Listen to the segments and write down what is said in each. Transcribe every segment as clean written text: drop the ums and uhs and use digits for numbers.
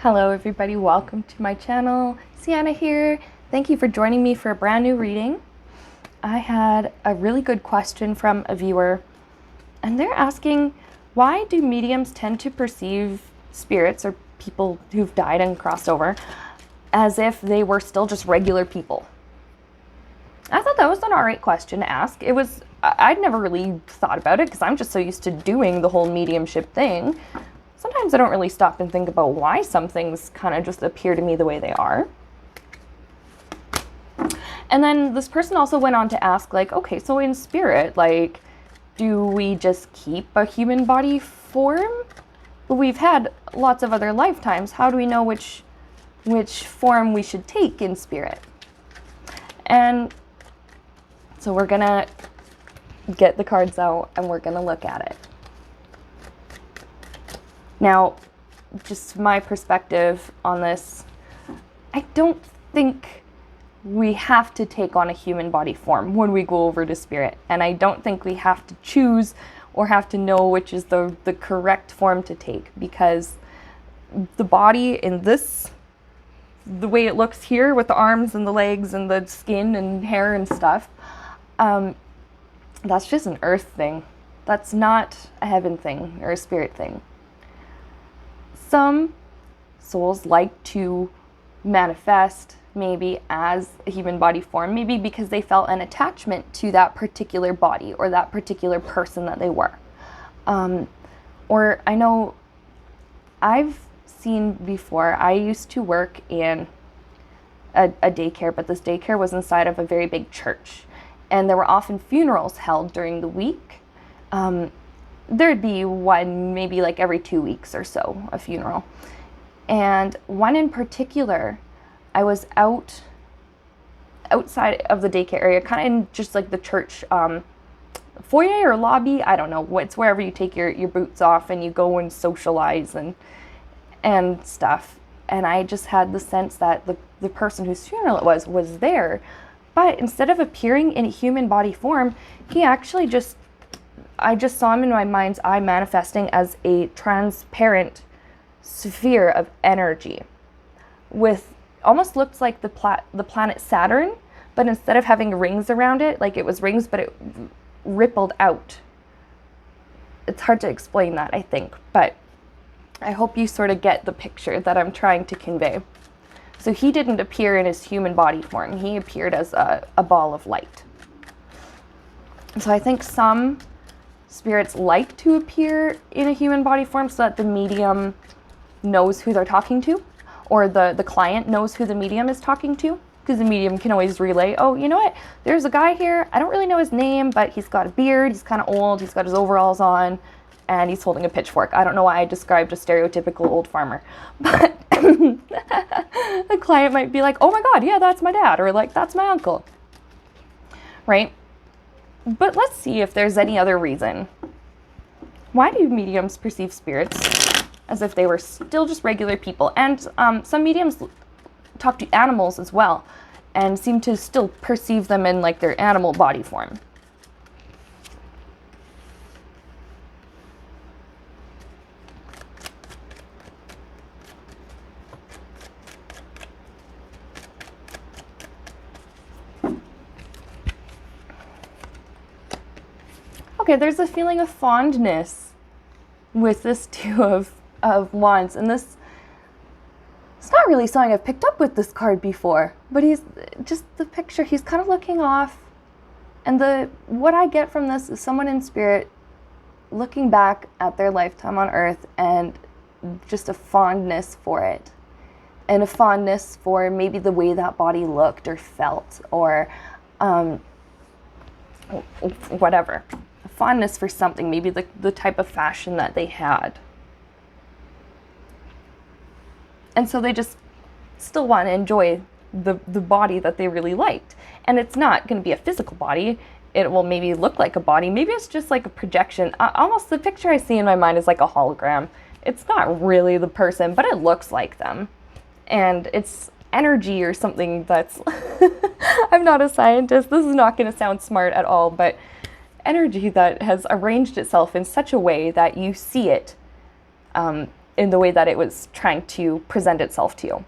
Hello everybody, welcome to my channel. Sienna here. Thank you for joining me for a brand new reading. I had a really good question from a viewer, and they're asking, why do mediums tend to perceive spirits or people who've died and crossed over as if they were still just regular people? I thought that was an alright question to ask. I'd never really thought about it because I'm just so used to doing the whole mediumship thing. Sometimes I don't really stop and think about why some things kind of just appear to me the way they are. And then this person also went on to ask, okay, so in spirit, do we just keep a human body form? We've had lots of other lifetimes. How do we know which form we should take in spirit? And so we're gonna get the cards out and we're gonna look at it. Now, just my perspective on this, I don't think we have to take on a human body form when we go over to spirit. And I don't think we have to choose or have to know which is the correct form to take, because the body in this, the way it looks here with the arms and the legs and the skin and hair and stuff, that's just an earth thing. That's not a heaven thing or a spirit thing. Some souls like to manifest maybe as a human body form, maybe because they felt an attachment to that particular body or that particular person that they were. Or I know I've seen before, I used to work in a daycare, but this daycare was inside of a very big church. And there were often funerals held during the week. There'd be one maybe every 2 weeks or so, a funeral. And one in particular, I was outside of the daycare area, kind of in just the church foyer or lobby, I don't know. It's wherever you take your boots off and you go and socialize and stuff. And I just had the sense that the person whose funeral it was there. But instead of appearing in a human body form, he actually I just saw him in my mind's eye manifesting as a transparent sphere of energy with almost looked like the planet Saturn, but instead of having rings around it, it was rings, but it rippled out. It's hard to explain that, I think, but I hope you sort of get the picture that I'm trying to convey. So he didn't appear in his human body form. He appeared as a ball of light. So I think some spirits like to appear in a human body form so that the medium knows who they're talking to, or the client knows who the medium is talking to, because the medium can always relay, oh, you know what, there's a guy here, I don't really know his name, but he's got a beard, he's kind of old, he's got his overalls on, and he's holding a pitchfork. I don't know why I described a stereotypical old farmer, but the client might be like, oh my god, yeah, that's my dad, or that's my uncle, right? But let's see if there's any other reason. Why do mediums perceive spirits as if they were still just regular people? And some mediums talk to animals as well and seem to still perceive them in their animal body form. Okay, there's a feeling of fondness with this Two of Wands, and it's not really something I've picked up with this card before, but he's just the picture, he's kind of looking off, and what I get from this is someone in spirit looking back at their lifetime on Earth and just a fondness for it, and a fondness for maybe the way that body looked or felt, or whatever. Fondness for something, maybe the type of fashion that they had. And so they just still want to enjoy the body that they really liked. And it's not going to be a physical body. It will maybe look like a body. Maybe it's just a projection. Almost the picture I see in my mind is like a hologram. It's not really the person, but it looks like them. And it's energy or something that's... I'm not a scientist. This is not going to sound smart at all, but energy that has arranged itself in such a way that you see it in the way that it was trying to present itself to you.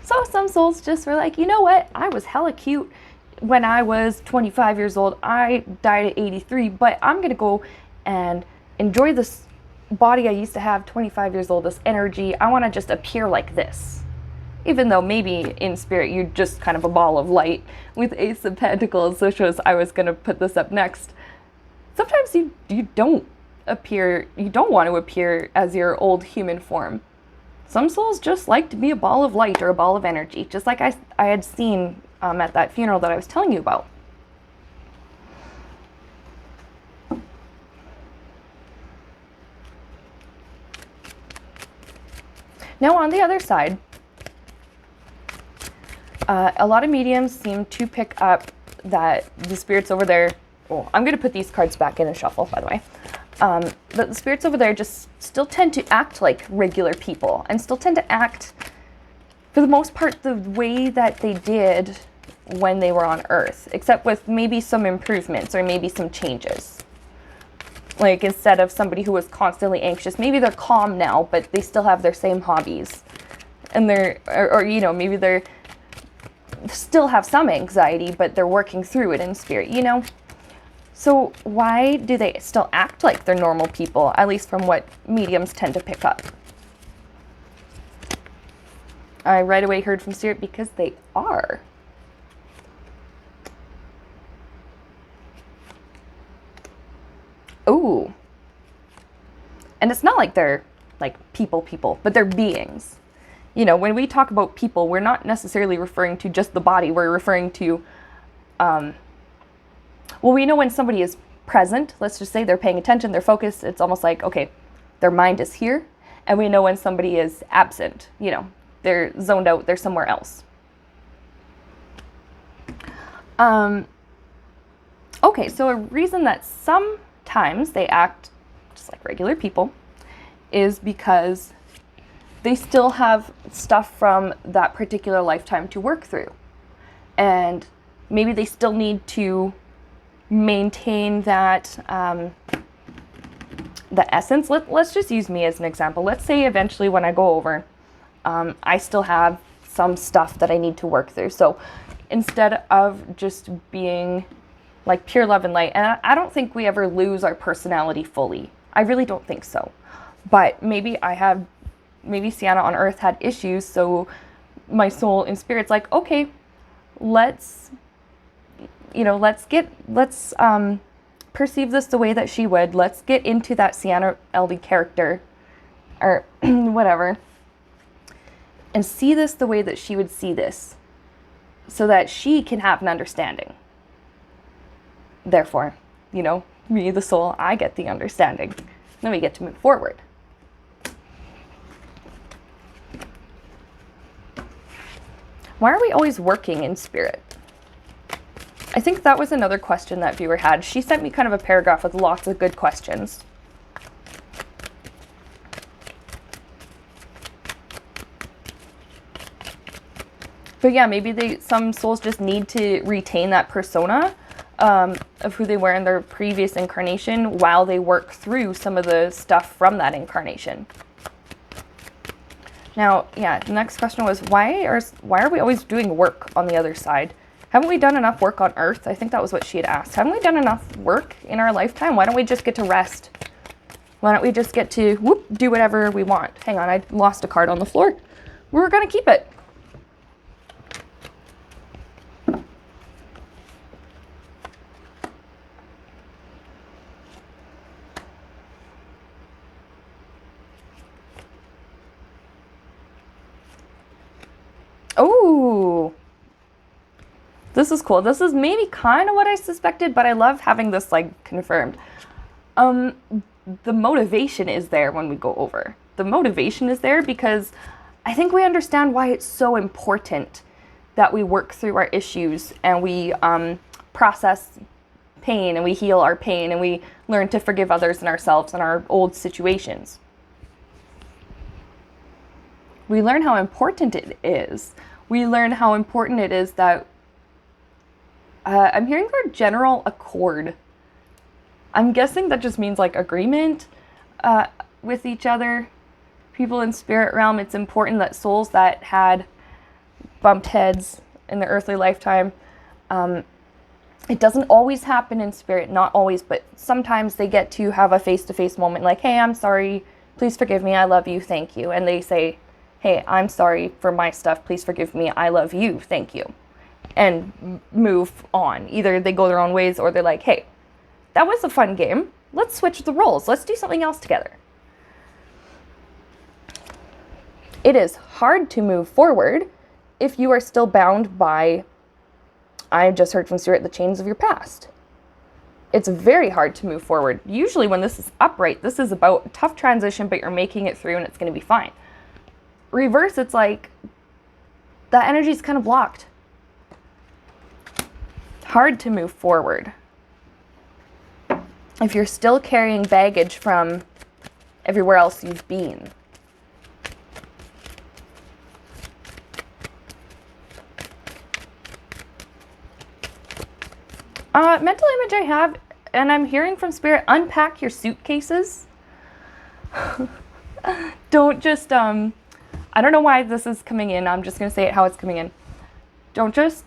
So some souls just were like, you know what, I was hella cute when I was 25 years old. I died at 83, but I'm going to go and enjoy this body I used to have 25 years old, this energy. I want to just appear like this. Even though maybe in spirit you're just kind of a ball of light with Ace of Pentacles, which was, I was going to put this up next. Sometimes you don't want to appear as your old human form. Some souls just like to be a ball of light or a ball of energy, just like I had seen at that funeral that I was telling you about. Now on the other side, a lot of mediums seem to pick up that the spirits over there, well, I'm going to put these cards back in a shuffle, by the way. But the spirits over there just still tend to act like regular people and still tend to act, for the most part, the way that they did when they were on Earth, except with maybe some improvements or maybe some changes. Like instead of somebody who was constantly anxious, maybe they're calm now, but they still have their same hobbies. And or you know, maybe they're still have some anxiety, but they're working through it in spirit, you know? So why do they still act like they're normal people, at least from what mediums tend to pick up? I right away heard from spirit, because they are. Ooh. And it's not like they're like people, but they're beings. You know, when we talk about people, we're not necessarily referring to just the body. We're referring to, well, we know when somebody is present, let's just say they're paying attention, they're focused. It's almost like, okay, their mind is here. And we know when somebody is absent, you know, they're zoned out, they're somewhere else. Okay, so a reason that sometimes they act just like regular people is because they still have stuff from that particular lifetime to work through. And maybe they still need to maintain that, the essence. Let's just use me as an example. Let's say eventually when I go over, I still have some stuff that I need to work through. So instead of just being like pure love and light, and I don't think we ever lose our personality fully. I really don't think so. But maybe Sienna on Earth had issues, so my soul in spirit's like, okay, let's perceive this the way that she would. Let's get into that Sienna LD character, or whatever, and see this the way that she would see this, so that she can have an understanding. Therefore, you know, me, the soul, I get the understanding. Then we get to move forward. Why are we always working in spirit? I think that was another question that viewer had. She sent me kind of a paragraph with lots of good questions. But yeah, maybe some souls just need to retain that persona of who they were in their previous incarnation while they work through some of the stuff from that incarnation. Now, yeah, the next question was, why are we always doing work on the other side? Haven't we done enough work on Earth? I think that was what she had asked. Haven't we done enough work in our lifetime? Why don't we just get to rest? Why don't we just get to, do whatever we want? Hang on, I lost a card on the floor. We're going to keep it. Oh, this is cool. This is maybe kind of what I suspected, but I love having this like confirmed. The motivation is there when we go over. The motivation is there because I think we understand why it's so important that we work through our issues and we process pain and we heal our pain and we learn to forgive others and ourselves and our old situations. We learn how important it is. We learn how important it is that I'm hearing our general accord I'm guessing that just means like agreement uh, with each other. People in spirit realm, it's important that souls that had bumped heads in their earthly lifetime, it doesn't always happen in spirit, not always, but sometimes they get to have a face-to-face moment like, hey, I'm sorry, please forgive me, I love you, thank you. And they say, hey, I'm sorry for my stuff, please forgive me, I love you, thank you. And move on. Either they go their own ways or they're like, hey, that was a fun game. Let's switch the roles. Let's do something else together. It is hard to move forward if you are still bound by, I just heard from Spirit, the chains of your past. It's very hard to move forward. Usually when this is upright, this is about a tough transition, but you're making it through and it's going to be fine. Reverse, it's like that energy is kind of blocked. Hard to move forward. If you're still carrying baggage from everywhere else you've been. Mental image I have, and I'm hearing from Spirit, unpack your suitcases. Don't just, I don't know why this is coming in. I'm just going to say it how it's coming in. Don't just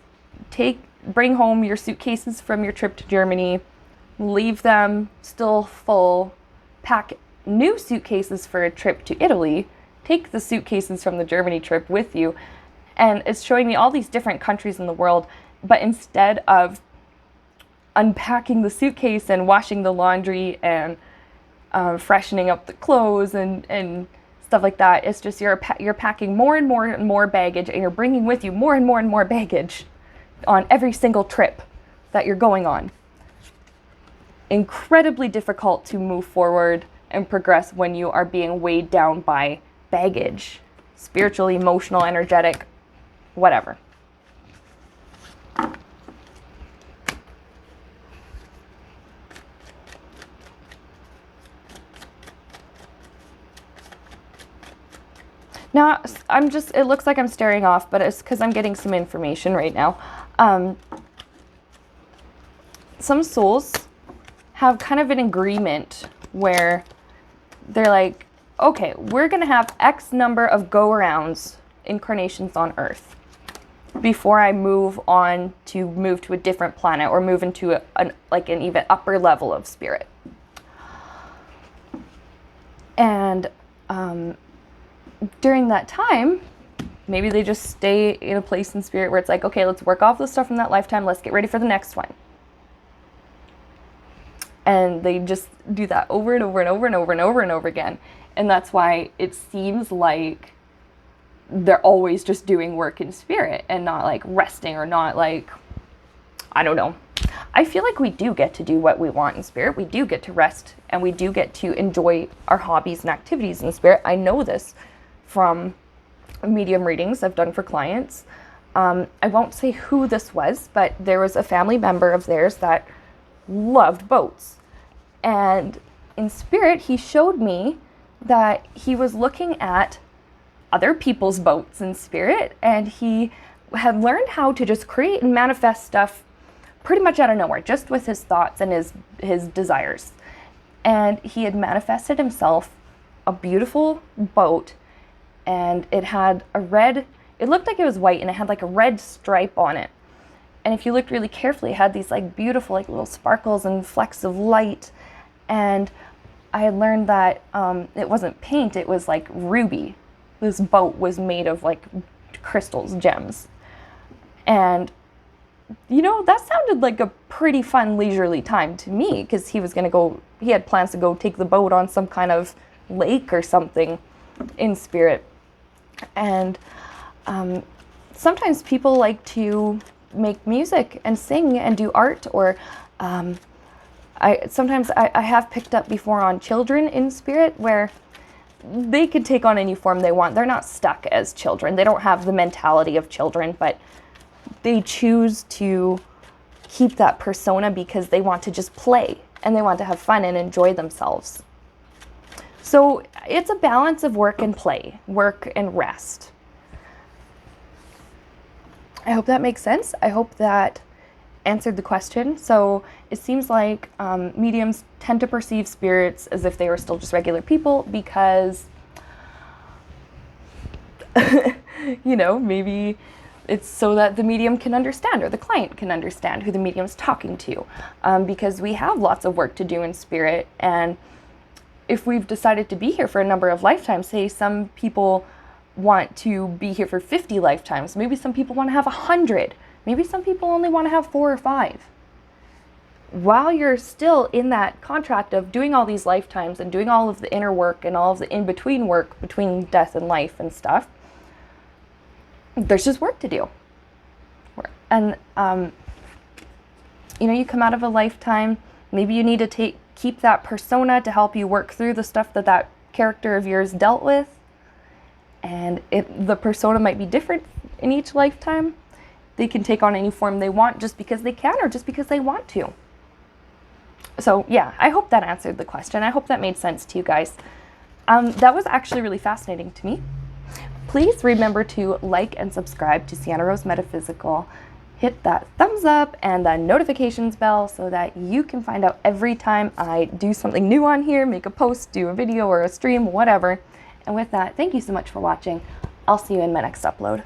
bring home your suitcases from your trip to Germany, leave them still full, pack new suitcases for a trip to Italy, take the suitcases from the Germany trip with you. And it's showing me all these different countries in the world, but instead of unpacking the suitcase and washing the laundry and freshening up the clothes and stuff like that, it's just you're packing more and more and more baggage, and you're bringing with you more and more and more baggage on every single trip that you're going on. Incredibly difficult to move forward and progress when you are being weighed down by baggage, spiritual, emotional, energetic, whatever. Now, it looks like I'm staring off, but it's because I'm getting some information right now. Some souls have kind of an agreement where they're like, okay, we're going to have X number of go-arounds, incarnations on Earth, before I move to a different planet or move into an even upper level of spirit. And during that time, maybe they just stay in a place in spirit where it's like, okay, let's work off the stuff from that lifetime, let's get ready for the next one. And they just do that over and over and over and over and over and over again. And that's why it seems like they're always just doing work in spirit and not like resting or not like, I don't know. I feel like we do get to do what we want in spirit. We do get to rest and we do get to enjoy our hobbies and activities in spirit. I know this from medium readings I've done for clients. I won't say who this was, but there was a family member of theirs that loved boats. And in spirit, he showed me that he was looking at other people's boats in spirit, and he had learned how to just create and manifest stuff pretty much out of nowhere, just with his thoughts and his desires. And he had manifested himself a beautiful boat, and it had it looked like it was white, and it had like a red stripe on it. And if you looked really carefully, it had these like beautiful like little sparkles and flecks of light. And I had learned that it wasn't paint, it was like ruby. This boat was made of like crystals, gems. And, you know, that sounded like a pretty fun leisurely time to me, because he had plans to go take the boat on some kind of lake or something in spirit. And sometimes people like to make music and sing and do art, or I have picked up before on children in spirit, where they could take on any form they want. They're not stuck as children. They don't have the mentality of children, but they choose to keep that persona because they want to just play and they want to have fun and enjoy themselves. So it's a balance of work and play, work and rest. I hope that makes sense. I hope that answered the question. So it seems like mediums tend to perceive spirits as if they were still just regular people because, maybe it's so that the medium can understand or the client can understand who the medium's talking to, because we have lots of work to do in spirit. And if we've decided to be here for a number of lifetimes, say some people want to be here for 50 lifetimes, maybe some people want to have 100, maybe some people only want to have 4 or 5. While you're still in that contract of doing all these lifetimes and doing all of the inner work and all of the in-between work between death and life and stuff, there's just work to do. And, you come out of a lifetime, maybe you need to keep that persona to help you work through the stuff that character of yours dealt with. And the persona might be different in each lifetime. They can take on any form they want just because they can or just because they want to. So yeah, I hope that answered the question. I hope that made sense to you guys. That was actually really fascinating to me. Please remember to like and subscribe to Sienna Rose Metaphysical. Hit that thumbs up and the notifications bell so that you can find out every time I do something new on here, make a post, do a video or a stream, whatever. And with that, thank you so much for watching. I'll see you in my next upload.